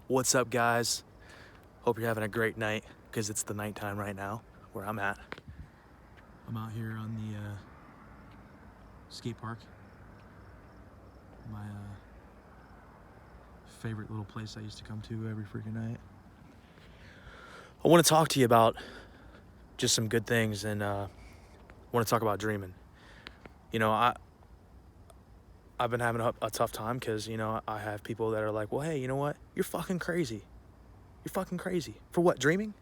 What's up, guys? Hope you're having a great night, because it's the nighttime right now where I'm at. I'm out here on the skate park. My favorite little place I used to come to every freaking night. I want to talk to you about just some good things, and I want to talk about dreaming. You know, I've been having a tough time because, I have people that are like, well, hey, you know what? You're fucking crazy. You're fucking crazy. For what? Dreaming?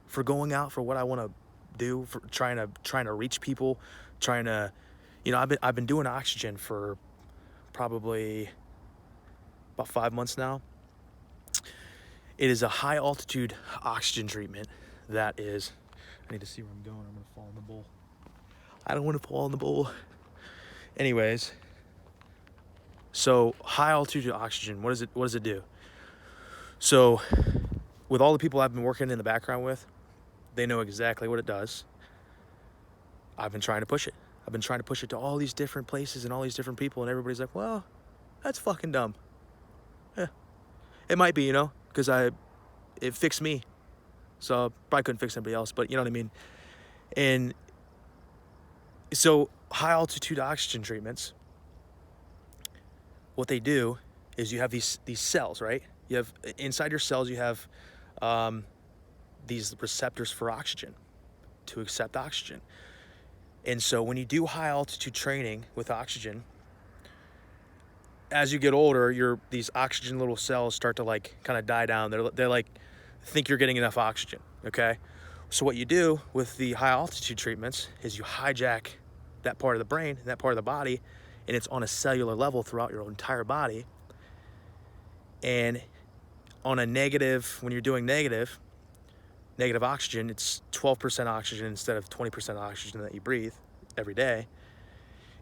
For going out for what I want to do, for trying to reach people, trying to, I've been doing oxygen for probably about 5 months now. It is a high altitude oxygen treatment that is, I need to see where I'm going. I'm going to fall in the bowl. I don't want to fall in the bowl. Anyways, so high altitude oxygen, what does it do? So with all the people I've been working in the background with, they know exactly what it does. I've been trying to push it. I've been trying to push it to all these different places and all these different people, and everybody's like, well, that's fucking dumb. Yeah, it might be, because it fixed me. So I probably couldn't fix anybody else, but you know what I mean? And so high altitude oxygen treatments, what they do is you have these cells, right? You have, inside your cells, you have these receptors for oxygen, to accept oxygen. And so when you do high altitude training with oxygen, as you get older, these oxygen little cells start to kind of die down. They're like, think you're getting enough oxygen, okay? So what you do with the high altitude treatments is you hijack that part of the brain, that part of the body, and it's on a cellular level throughout your entire body. And on a negative, when you're doing negative oxygen, it's 12% oxygen instead of 20% oxygen that you breathe every day.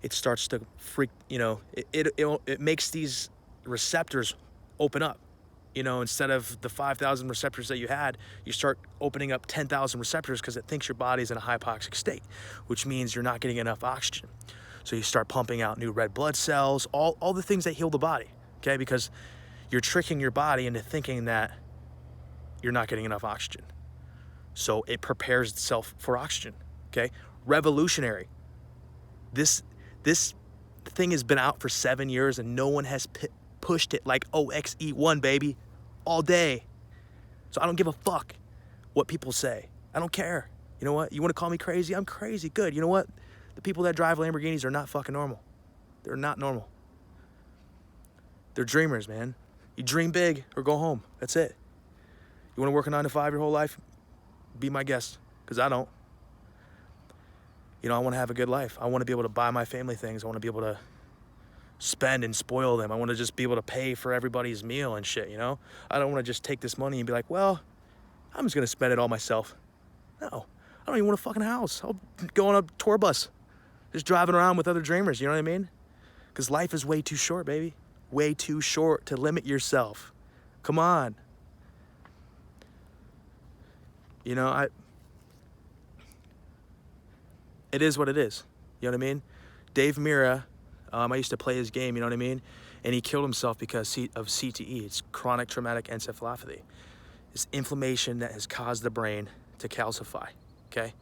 It starts to it makes these receptors open up. Instead of the 5,000 receptors that you had, you start opening up 10,000 receptors because it thinks your body's in a hypoxic state, which means you're not getting enough oxygen. So you start pumping out new red blood cells, all the things that heal the body, okay? Because you're tricking your body into thinking that you're not getting enough oxygen. So it prepares itself for oxygen, okay? Revolutionary. This thing has been out for 7 years and no one has pushed it like OXE1, baby, all day. So I don't give a fuck what people say. I don't care. You know what? You want to call me crazy? I'm crazy. Good. You know what? The people that drive Lamborghinis are not fucking normal. They're not normal. They're dreamers, man. You dream big or go home. That's it. You want to work a 9 to 5 your whole life? Be my guest, because I don't. I want to have a good life. I want to be able to buy my family things. I want to be able to spend and spoil them. I want to just be able to pay for everybody's meal and shit, I don't want to just take this money and be like, well, I'm just going to spend it all myself. No, I don't even want a fucking house. I'll go on a tour bus, just driving around with other dreamers, you know what I mean? Because life is way too short, baby. Way too short to limit yourself. Come on. It is what it is. You know what I mean? Dave Mirra, I used to play his game, you know what I mean? And he killed himself because of CTE. It's chronic traumatic encephalopathy. It's inflammation that has caused the brain to calcify, okay?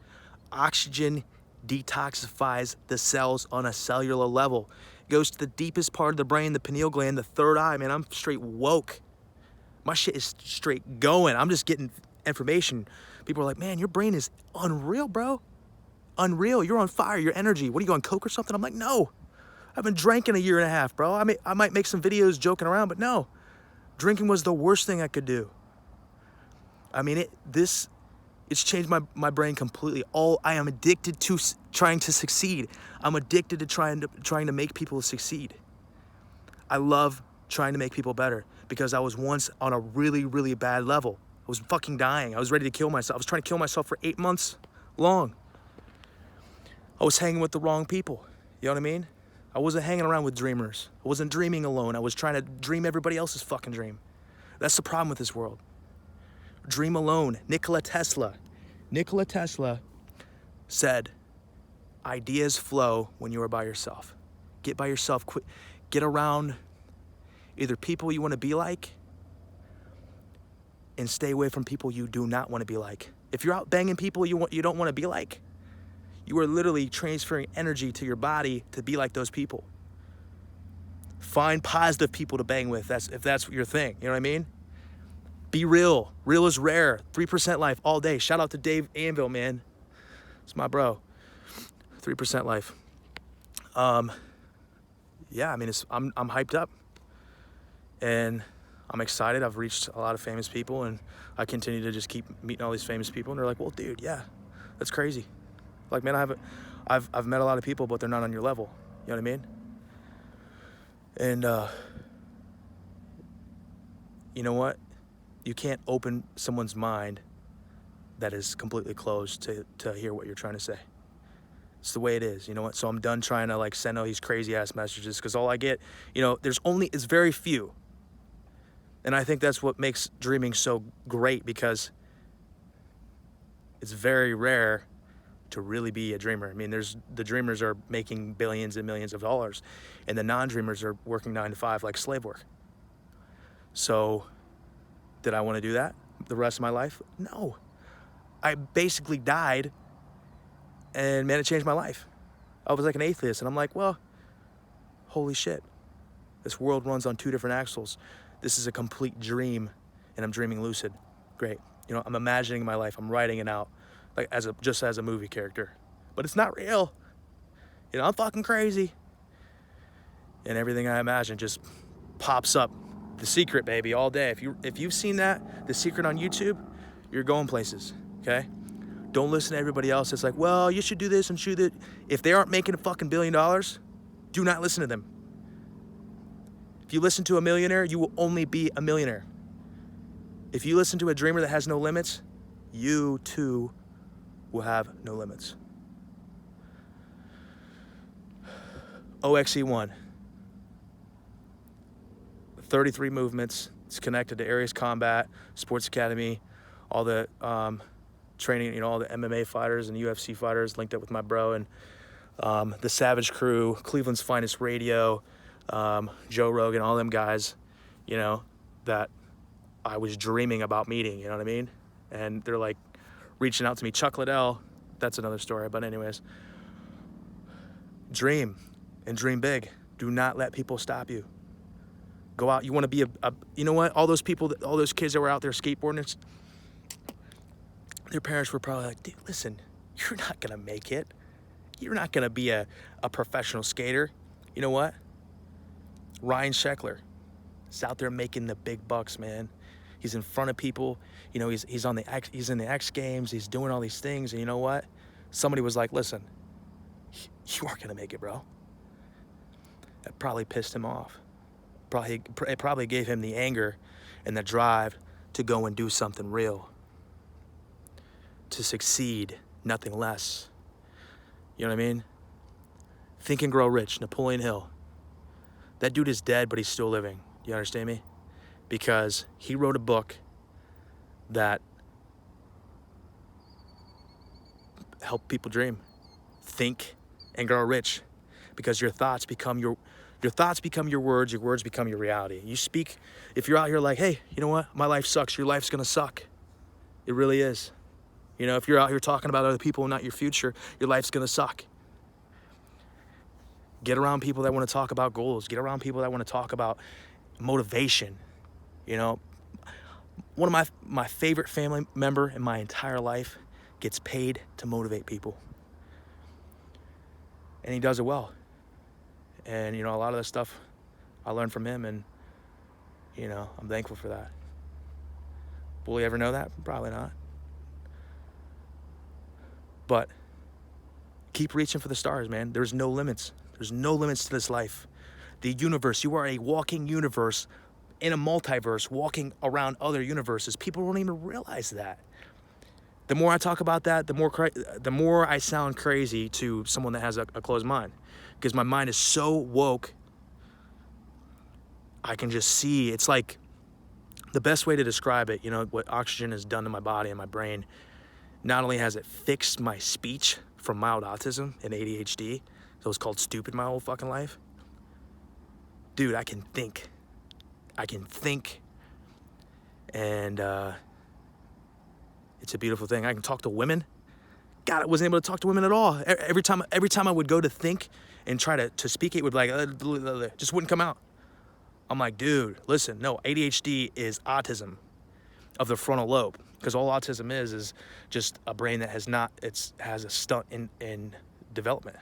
Oxygen detoxifies the cells on a cellular level. It goes to the deepest part of the brain, the pineal gland, the third eye. Man, I'm straight woke. My shit is straight going. I'm just getting information. People are like, man, your brain is unreal, bro. Unreal. You're on fire. Your energy. What are you on, coke or something? I'm like, no. I haven't drank in a year and a half, bro. I might make some videos joking around, but no. Drinking was the worst thing I could do. I mean, it's changed my brain completely. I am addicted to trying to succeed. I'm addicted to trying to make people succeed. I love trying to make people better because I was once on a really, really bad level. I was fucking dying. I was ready to kill myself. I was trying to kill myself for 8 months long. I was hanging with the wrong people. You know what I mean? I wasn't hanging around with dreamers. I wasn't dreaming alone. I was trying to dream everybody else's fucking dream. That's the problem with this world. Dream alone. Nikola Tesla said, ideas flow when you are by yourself. Get by yourself. Get around either people you want to be like and stay away from people you do not want to be like. If you're out banging people you don't want to be like, you are literally transferring energy to your body to be like those people. Find positive people to bang with, if that's your thing, you know what I mean? Be real. Real is rare. 3% life all day. Shout out to Dave Anvil, man. It's my bro. 3% life. Yeah, I mean, I'm hyped up. And I'm excited. I've reached a lot of famous people, and I continue to just keep meeting all these famous people, and they're like, well, dude, yeah, that's crazy. Like, man, I've met a lot of people, but they're not on your level. You know what I mean? And you know what? You can't open someone's mind that is completely closed to hear what you're trying to say. It's the way it is, you know what? So I'm done trying to like send all these crazy ass messages, because all I get, you know, it's very few. And I think that's what makes dreaming so great, because it's very rare to really be a dreamer. I mean, the dreamers are making billions and millions of dollars, and the non-dreamers are working 9 to 5 like slave work. So did I want to do that the rest of my life? No. I basically died, and man, it changed my life. I was like an atheist, and I'm like, well, holy shit. This world runs on 2 different axles. This is a complete dream, and I'm dreaming lucid. Great. You know, I'm imagining my life. I'm writing it out, like just as a movie character. But it's not real. You know, I'm fucking crazy. And everything I imagine just pops up. The Secret, baby, all day. If you've seen that, The Secret on YouTube, you're going places, okay? Don't listen to everybody else that's like, well, you should do this and shoot it. If they aren't making a fucking $1 billion, do not listen to them. If you listen to a millionaire, you will only be a millionaire. If you listen to a dreamer that has no limits, you too will have no limits. OXE1. 33 movements. It's connected to Aries Combat, Sports Academy, all the training, you know, all the MMA fighters and UFC fighters, linked up with my bro, and the Savage Crew, Cleveland's Finest Radio, Joe Rogan, all them guys, you know, that I was dreaming about meeting, you know what I mean? And they're like reaching out to me. Chuck Liddell, that's another story, but anyways, dream and dream big. Do not let people stop you. Go out. You want to be you know what? All those people, all those kids that were out there skateboarding, their parents were probably like, dude, listen, you're not going to make it. You're not going to be a professional skater. You know what? Ryan Sheckler is out there making the big bucks, man. He's in front of people. You know, he's in the X Games. He's doing all these things. And you know what? Somebody was like, listen, you aren't going to make it, bro. That probably pissed him off. It probably gave him the anger and the drive to go and do something real. To succeed, nothing less. You know what I mean? Think and Grow Rich, Napoleon Hill. That dude is dead, but he's still living. You understand me? Because he wrote a book that helped people dream. Think and grow rich. Because your thoughts become your words become your reality. You speak, if you're out here like, hey, you know what? My life sucks. Your life's gonna suck. It really is. You know, if you're out here talking about other people and not your future, your life's gonna suck. Get around people that want to talk about goals. Get around people that want to talk about motivation. You know, one of my favorite family member in my entire life gets paid to motivate people. And he does it well. And, you know, a lot of the stuff I learned from him, and, you know, I'm thankful for that. Will we ever know that? Probably not. But keep reaching for the stars, man. There's no limits. There's no limits to this life. The universe, you are a walking universe in a multiverse, walking around other universes. People don't even realize that. The more I talk about that, the more I sound crazy to someone that has a closed mind. Because my mind is so woke, I can just see. It's like the best way to describe it, you know, what oxygen has done to my body and my brain. Not only has it fixed my speech from mild autism and ADHD, so it's called stupid my whole fucking life. Dude, I can think. And It's a beautiful thing. I can talk to women. God, I wasn't able to talk to women at all. Every time I would go to think and try to speak, it would like, just wouldn't come out. I'm like, dude, listen, no, ADHD is autism of the frontal lobe, because all autism is just a brain that has a stunt in development.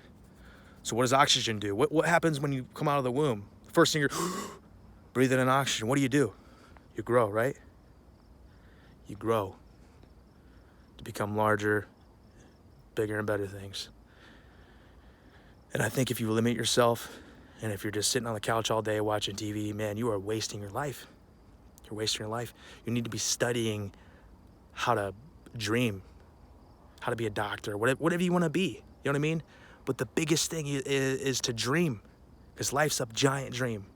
So what does oxygen do? What happens when you come out of the womb? First thing, you're breathing in oxygen. What do? You grow, right? You grow to become larger, bigger and better things. And I think if you limit yourself, and if you're just sitting on the couch all day watching TV, man, you are wasting your life. You're wasting your life. You need to be studying how to dream, how to be a doctor, whatever you want to be. You know what I mean? But the biggest thing is to dream, because life's a giant dream.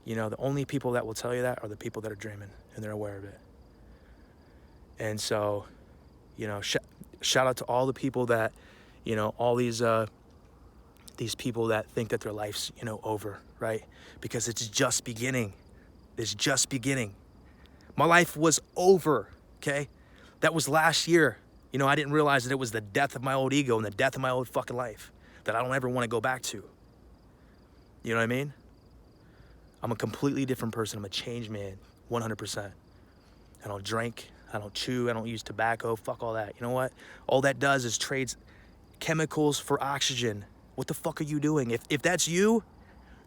You know, the only people that will tell you that are the people that are dreaming, and they're aware of it. And so, you know, shout out to all the people that, you know, all these people that think that their life's, you know, over, right? Because it's just beginning. It's just beginning. My life was over, okay? That was last year. You know, I didn't realize that it was the death of my old ego and the death of my old fucking life that I don't ever want to go back to. You know what I mean? I'm a completely different person. I'm a changed man, 100%. I don't drink. I don't chew. I don't use tobacco. Fuck all that. You know what? All that does is trades chemicals for oxygen. What the fuck are you doing? If that's you,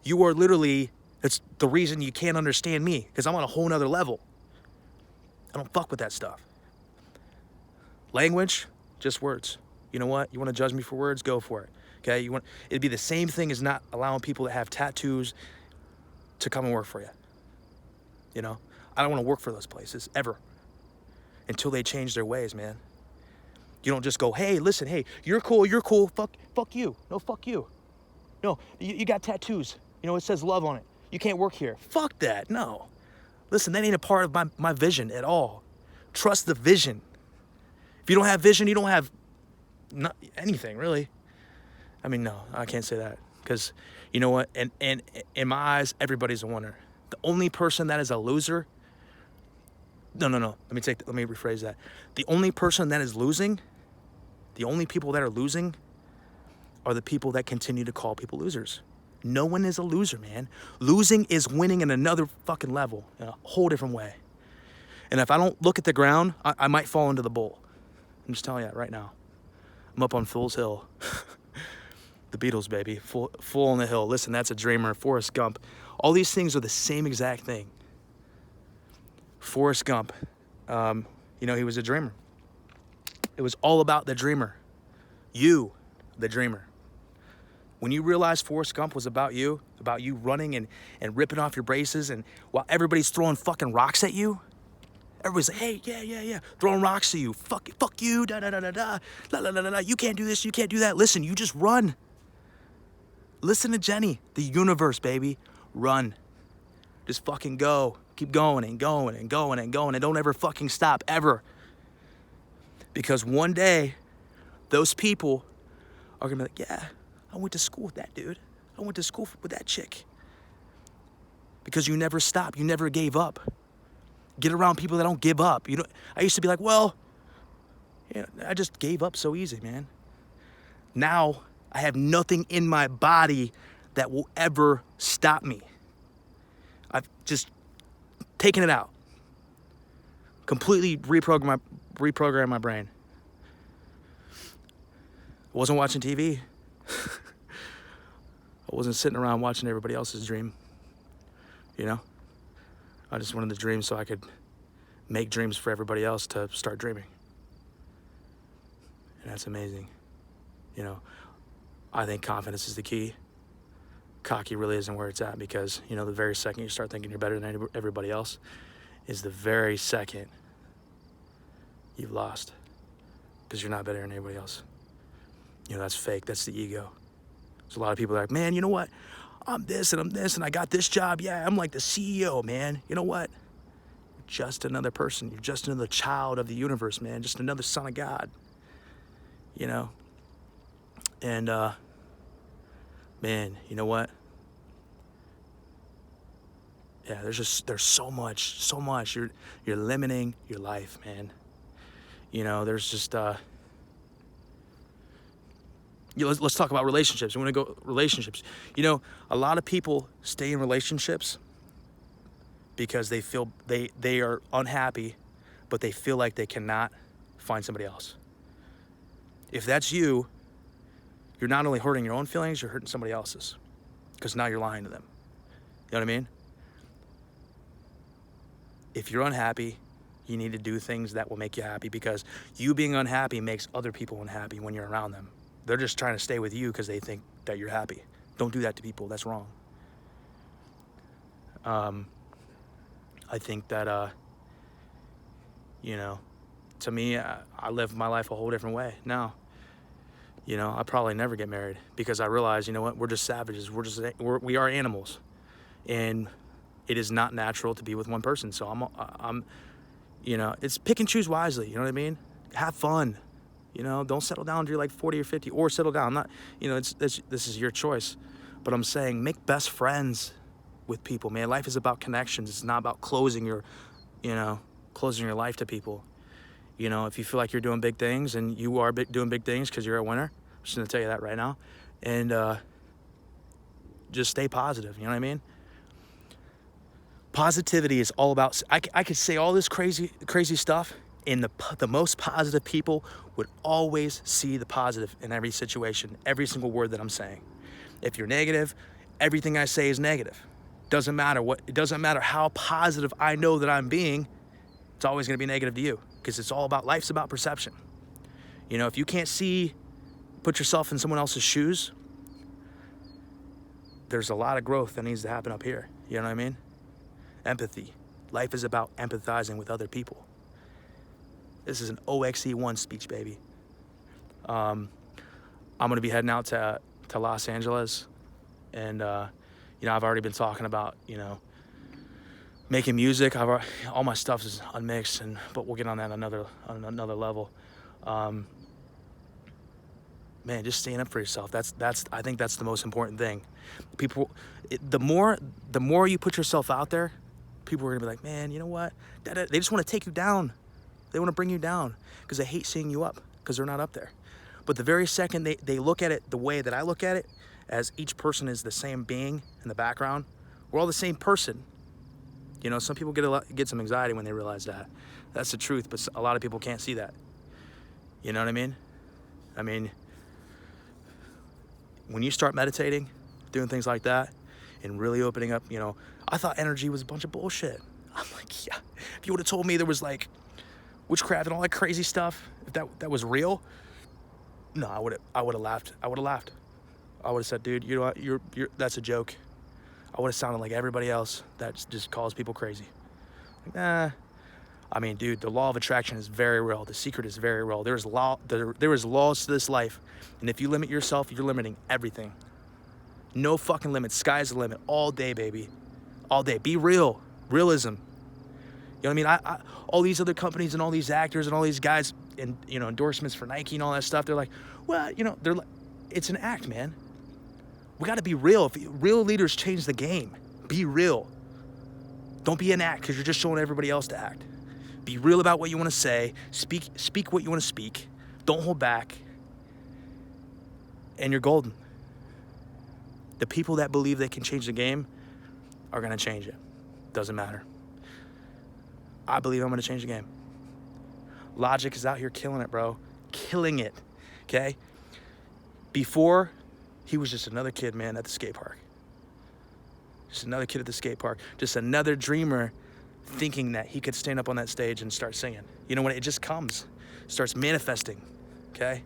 you are literally, it's the reason you can't understand me, because I'm on a whole nother level. I don't fuck with that stuff. Language, just words. You know what? You want to judge me for words? Go for it. Okay? It'd be the same thing as not allowing people that have tattoos to come and work for you. You know? I don't want to work for those places, ever. Until they change their ways, man. You don't just go, hey, listen, hey, you're cool, fuck you. No, fuck you. No, you got tattoos. You know, it says love on it. You can't work here. Fuck that, no. Listen, that ain't a part of my vision at all. Trust the vision. If you don't have vision, you don't have anything, really. I mean, no, I can't say that. Because, you know what, and in my eyes, everybody's a winner. The only person that is a loser, no. Let me rephrase that. The only person that is losing, the only people that are losing are the people that continue to call people losers. No one is a loser, man. Losing is winning in another fucking level, in a whole different way. And if I don't look at the ground, I might fall into the bowl. I'm just telling you that right now. I'm up on Fool's Hill. The Beatles, baby. Full on the hill. Listen, that's a dreamer. Forrest Gump. All these things are the same exact thing. Forrest Gump, you know, he was a dreamer. It was all about the dreamer. You, the dreamer. When you realize Forrest Gump was about you running and ripping off your braces, and while everybody's throwing fucking rocks at you, everybody's like, hey, yeah, throwing rocks at you. Fuck you, da-da-da-da-da, la-la-la-la-la, you can't do this, you can't do that. Listen, you just run. Listen to Jenny, the universe, baby. Run. Just fucking go. Keep going and going and going and going, and don't ever fucking stop, ever. Because one day, those people are gonna be like, yeah, I went to school with that dude. I went to school with that chick. Because you never stop. You never gave up. Get around people that don't give up. I used to be like, well, you know, I just gave up so easy, man. Now, I have nothing in my body that will ever stop me. I've just taken it out. Completely reprogrammed my brain. I wasn't watching TV. I wasn't sitting around watching everybody else's dream. You know? I just wanted to dream so I could make dreams for everybody else to start dreaming. And that's amazing. You know, I think confidence is the key. Cocky really isn't where it's at, because, you know, the very second you start thinking you're better than everybody else is the very second you've lost, because you're not better than anybody else. You know, that's fake. That's the ego. There's a lot of people that are like, man, you know what? I'm this and I got this job. Yeah, I'm like the CEO, man. You know what? You're just another person. You're just another child of the universe, man. Just another son of God. You know? And, man, you know what? Yeah, there's so much. You're limiting your life, man. You know, there's just, let's talk about relationships. We want to go relationships. You know, a lot of people stay in relationships because they feel they are unhappy, but they feel like they cannot find somebody else. If that's you, you're not only hurting your own feelings, you're hurting somebody else's, because now you're lying to them. You know what I mean? If you're unhappy, you need to do things that will make you happy, because you being unhappy makes other people unhappy when you're around them. They're just trying to stay with you because they think that you're happy. Don't do that to people. That's wrong. I think that, you know, to me, I live my life a whole different way now. You know, I probably never get married, because I realize, you know what, we're just savages. We are animals, and it is not natural to be with one person. So I'm, you know, it's pick and choose wisely. You know what I mean? Have fun. You know, don't settle down until you're like 40 or 50, or settle down. I'm not, you know, this is your choice, but I'm saying make best friends with people, man. Life is about connections. It's not about closing your life to people. You know, if you feel like you're doing big things, and you are doing big things because you're a winner, I'm just gonna tell you that right now, and just stay positive. You know what I mean? Positivity is all about. I could say all this crazy stuff, and the most positive people would always see the positive in every situation, every single word that I'm saying. If you're negative, everything I say is negative. Doesn't matter what. It doesn't matter how positive I know that I'm being. It's always going to be negative to you, because it's all about, life's about perception. You know, if you can't put yourself in someone else's shoes, there's a lot of growth that needs to happen up here. You know what I mean? Empathy. Life is about empathizing with other people. This is an OXE1 speech, baby. I'm going to be heading out to Los Angeles, and you know, I've already been talking about, you know, making music. All my stuff is unmixed, but we'll get on that on another level. Man, just standing up for yourself. I think that's the most important thing. The more you put yourself out there, people are gonna be like, man, you know what? They just want to take you down. They want to bring you down because they hate seeing you up, because they're not up there. But the very second they look at it the way that I look at it, as each person is the same being in the background, we're all the same person. You know, some people get some anxiety when they realize that. That's the truth, but a lot of people can't see that. You know what I mean? I mean, when you start meditating, doing things like that, and really opening up, you know, I thought energy was a bunch of bullshit. I'm like, yeah. If you would have told me there was like witchcraft and all that crazy stuff, if that was real, no, I would have laughed. I would have said, dude, you know what? You're that's a joke. I would have sounded like everybody else that just calls people crazy. Like, nah. I mean, dude, the law of attraction is very real. The secret is very real. There is laws to this life, and if you limit yourself, you're limiting everything. No fucking limits. Sky's the limit. All day, baby. All day. Be real. Realism. You know what I mean? All these other companies and all these actors and all these guys, and you know, endorsements for Nike and all that stuff, they're like, well, you know, they're like, it's an act, man. We got to be real. If real leaders change the game, be real. Don't be an act because you're just showing everybody else to act. Be real about what you want to say. Speak what you want to speak. Don't hold back. And you're golden. The people that believe they can change the game are going to change it. Doesn't matter. I believe I'm going to change the game. Logic is out here killing it, bro. Killing it. Okay? Before, he was just another kid, man, at the skate park. Just another kid at the skate park. Just another dreamer thinking that he could stand up on that stage and start singing. You know, when it just comes, starts manifesting, okay?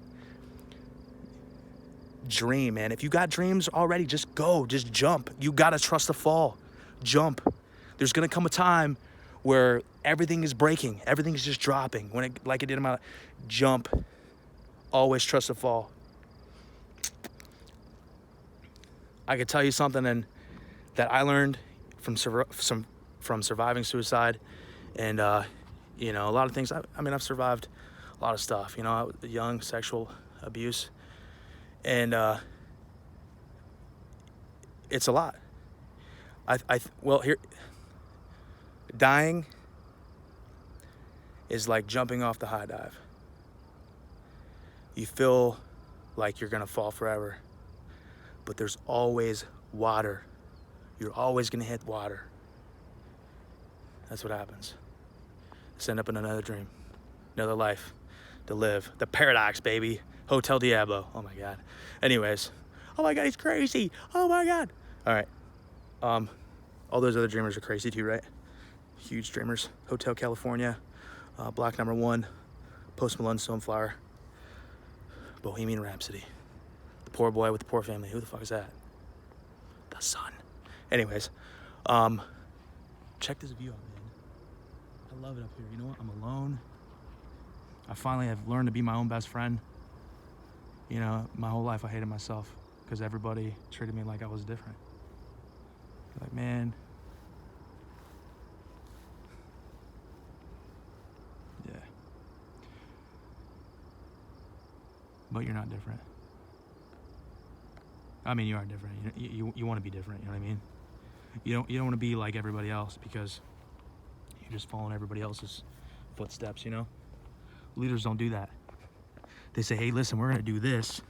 Dream, man. If you got dreams already, just go, just jump. You gotta trust the fall. Jump. There's gonna come a time where everything is breaking, everything's just dropping. Like it did in my life. Jump. Always trust the fall. I could tell you something that I learned from surviving suicide, and you know, a lot of things. I mean, I've survived a lot of stuff. You know, young sexual abuse, and it's a lot. Well, here, dying is like jumping off the high dive. You feel like you're gonna fall forever, but there's always water. You're always gonna hit water. That's what happens. Just end up in another dream, another life to live. The paradox, baby. Hotel Diablo. Oh my God. Anyways, oh my God, he's crazy. Oh my God. All right. All those other dreamers are crazy too, right? Huge dreamers. Hotel California, Black Number One, Post Malone, Stoneflower, Bohemian Rhapsody, The Poor Boy with the Poor Family. Who the fuck is that? The Sun. Anyways, check this view out, man. I love it up here. You know what? I'm alone. I finally have learned to be my own best friend. You know, my whole life I hated myself because everybody treated me like I was different. Like, man. Yeah. But you're not different. I mean, you are different. You want to be different, you know what I mean? You don't want to be like everybody else because you're just following everybody else's footsteps, you know? Leaders don't do that. They say, hey, listen, we're going to do this.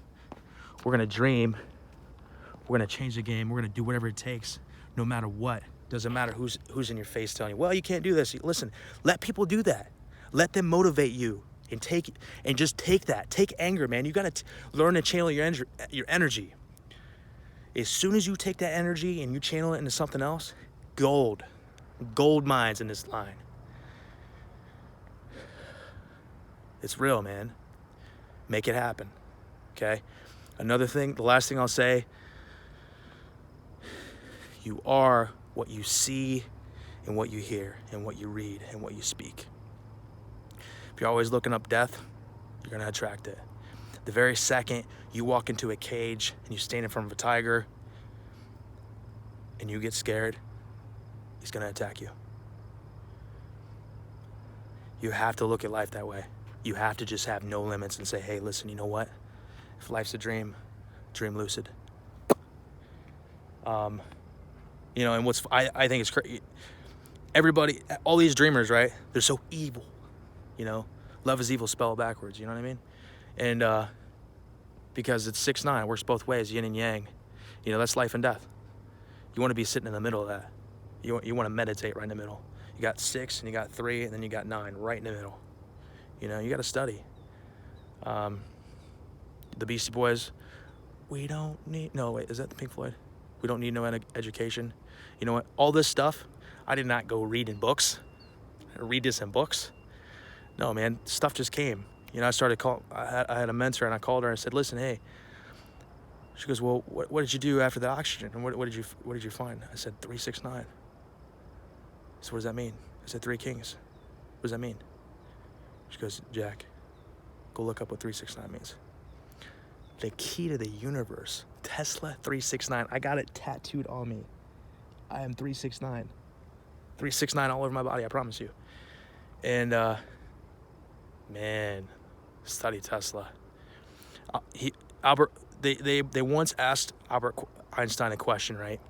We're going to dream. We're going to change the game. We're going to do whatever it takes, no matter what. Doesn't matter who's in your face telling you, well, you can't do this. Listen, let people do that. Let them motivate you and just take that. Take anger, man. You got to learn to channel your energy. As soon as you take that energy and you channel it into something else, gold mines in this line. It's real, man. Make it happen, okay? Another thing, the last thing I'll say, you are what you see and what you hear and what you read and what you speak. If you're always looking up death, you're gonna attract it. The very second you walk into a cage and you stand in front of a tiger and you get scared, he's gonna attack you. You have to look at life that way. You have to just have no limits and say, hey, listen, you know what? If life's a dream, dream lucid. You know, and I think it's crazy. Everybody, all these dreamers, right? They're so evil, you know? Love is evil spelled backwards, you know what I mean? And because it's 6ix9ine, works both ways, yin and yang. You know, that's life and death. You want to be sitting in the middle of that. You want to meditate right in the middle. You got 6 and you got 3 and then you got 9 right in the middle. You know, you got to study. The Beastie Boys, we don't need, no, wait, is that the Pink Floyd? We don't need no education. You know what? All this stuff, I did not go read in books. Read this in books. No, man, stuff just came. You know, I had a mentor and I called her and I said, listen, hey. She goes, well, what did you do after the oxygen? And what did you find? I said, 3, 6, 9. So what does that mean? I said, 3 kings. What does that mean? She goes, Jack, go look up what 3, 6, 9 means. The key to the universe. Tesla 3, 6, 9. I got it tattooed on me. I am 3, 6, 9. 3, 6, 9 all over my body, I promise you. And man, study Tesla. They once asked Albert Einstein a question, right?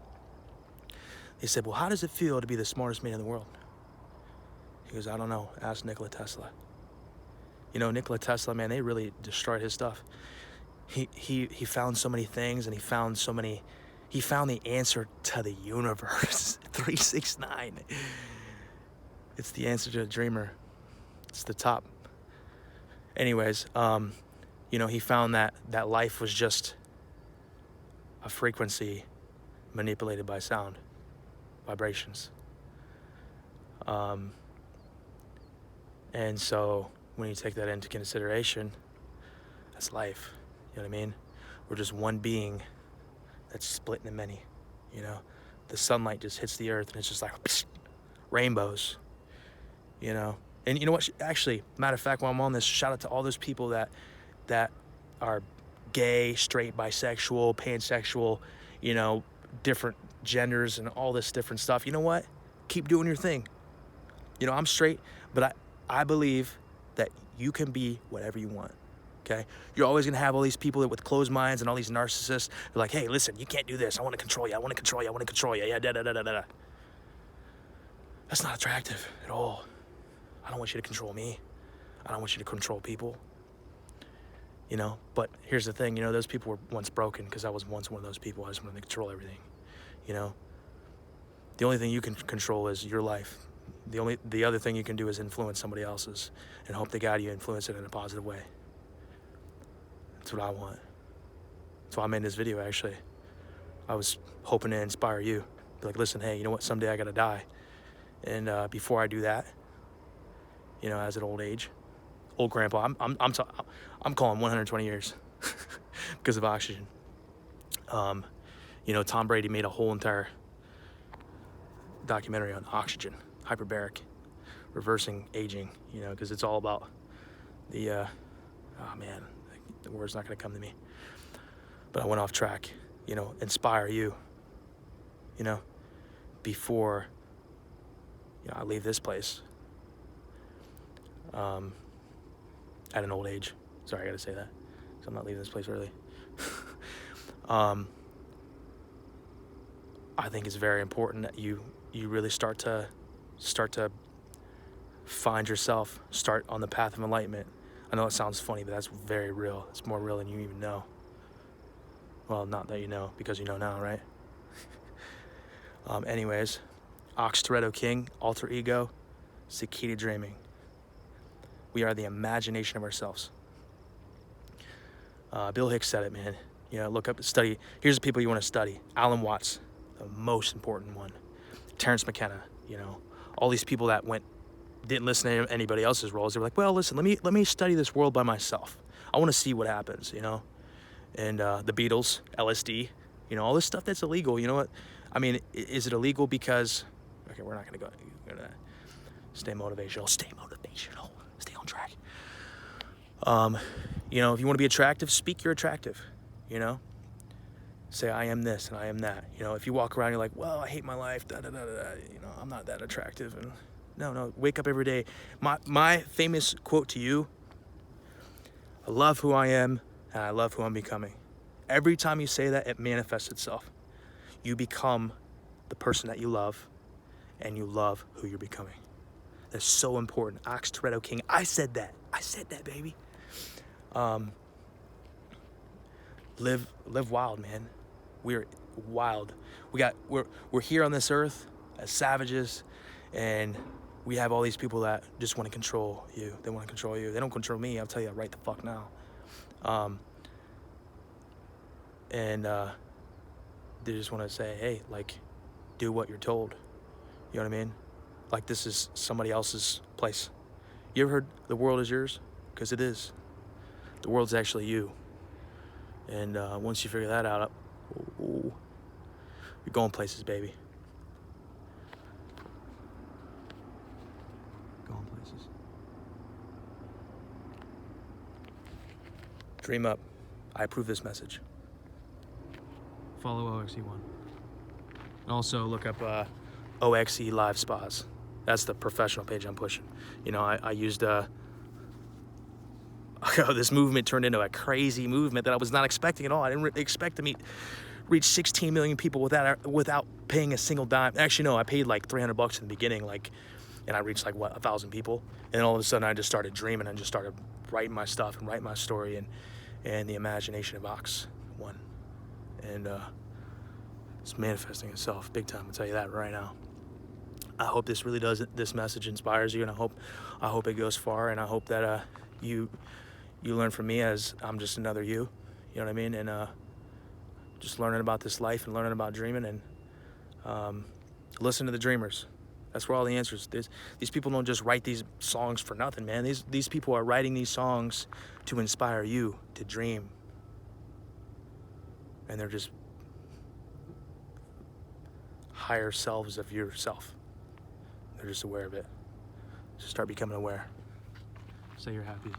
They said, well, how does it feel to be the smartest man in the world? He goes, I don't know. Ask Nikola Tesla. You know, Nikola Tesla, man, they really destroyed his stuff. He found so many things, and he found the answer to the universe. 3, 6, 9. It's the answer to a dreamer. It's the top. Anyways, you know, he found that life was just a frequency manipulated by sound, vibrations. And so when you take that into consideration, that's life. You know what I mean? We're just one being that's split into many, you know? The sunlight just hits the earth and it's just like rainbows, you know? And you know what? Actually, matter of fact, while I'm on this, shout out to all those people that are gay, straight, bisexual, pansexual, you know, different genders and all this different stuff. You know what? Keep doing your thing. You know, I'm straight, but I believe that you can be whatever you want, okay? You're always going to have all these people with closed minds and all these narcissists. They're like, hey, listen, you can't do this. I want to control you. I want to control you. I want to control you. Yeah, da-da-da-da-da. That's not attractive at all. I don't want you to control me. I don't want you to control people. you know? But here's the thing, you know, those people were once broken because I was once one of those people. I just wanted to control everything, you know? The only thing you can control is your life. The other thing you can do is influence somebody else's and hope the God you influence it in a positive way. That's what I want. That's why I made this video, actually. I was hoping to inspire you. Be like, listen, hey, you know what? Someday I gotta die. And before I do that, you know, as an old grandpa, I'm calling 120 years because of oxygen. You know, Tom Brady made a whole entire documentary on oxygen, hyperbaric, reversing aging, you know, because it's all about the, oh man, the word's not gonna come to me. But I went off track, you know, inspire you, you know, before, you know, I leave this place at an old age. Sorry, I gotta say that, because I'm not leaving this place early. I think it's very important that you really start to find yourself, start on the path of enlightenment. I know it sounds funny, but that's very real. It's more real than you even know. Well, not that you know, because you know now, right? Anyways, OXE1, alter ego, it's the key to dreaming. We are the imagination of ourselves. Bill Hicks said it, man. You know, look up, study. Here's the people you want to study. Alan Watts, the most important one. Terrence McKenna, you know, all these people that didn't listen to anybody else's roles. They were like, well, listen, let me study this world by myself. I want to see what happens, you know. And the Beatles, LSD, you know, all this stuff that's illegal. You know what? I mean, is it illegal because? Okay, we're not gonna go to that. Stay motivational. Stay motivational. Stay on track. You know, if you want to be attractive, speak you're attractive. You know, say I am this and I am that. You know, if you walk around, you're like, well, I hate my life. Da da da da. You know, I'm not that attractive. And no, wake up every day. My famous quote to you: I love who I am and I love who I'm becoming. Every time you say that, it manifests itself. You become the person that you love, and you love who you're becoming. That's so important. OXE1. I said that, baby. Live wild, man. We're wild. We're here on this earth as savages, and we have all these people that just want to control you. They want to control you. They don't control me. I'll tell you right the fuck now. They just want to say, hey, like, do what you're told. You know what I mean? Like, this is somebody else's place. You ever heard the world is yours? Because it is. The world's actually you. And once you figure that out, you're going places, baby. Going places. Dream up. I approve this message. Follow OXE1. And also look up OXE Live Spas. That's the professional page I'm pushing. You know, I used this movement turned into a crazy movement that I was not expecting at all. I didn't expect to reach 16 million people without paying a single dime. Actually, no, I paid like $300 in the beginning, and I reached like 1,000 people. And then all of a sudden, I just started dreaming and just started writing my stuff and writing my story and the imagination of OXE1. And it's manifesting itself big time. I'll tell you that right now. I hope this really does. This message inspires you, and I hope it goes far. And I hope that you learn from me as I'm just another you. You know what I mean? And just learning about this life and learning about dreaming, and listen to the dreamers. That's where all the answers. These people don't just write these songs for nothing, man. These people are writing these songs to inspire you to dream. And they're just higher selves of yourself. They're just aware of it. Just start becoming aware. Say you're happy.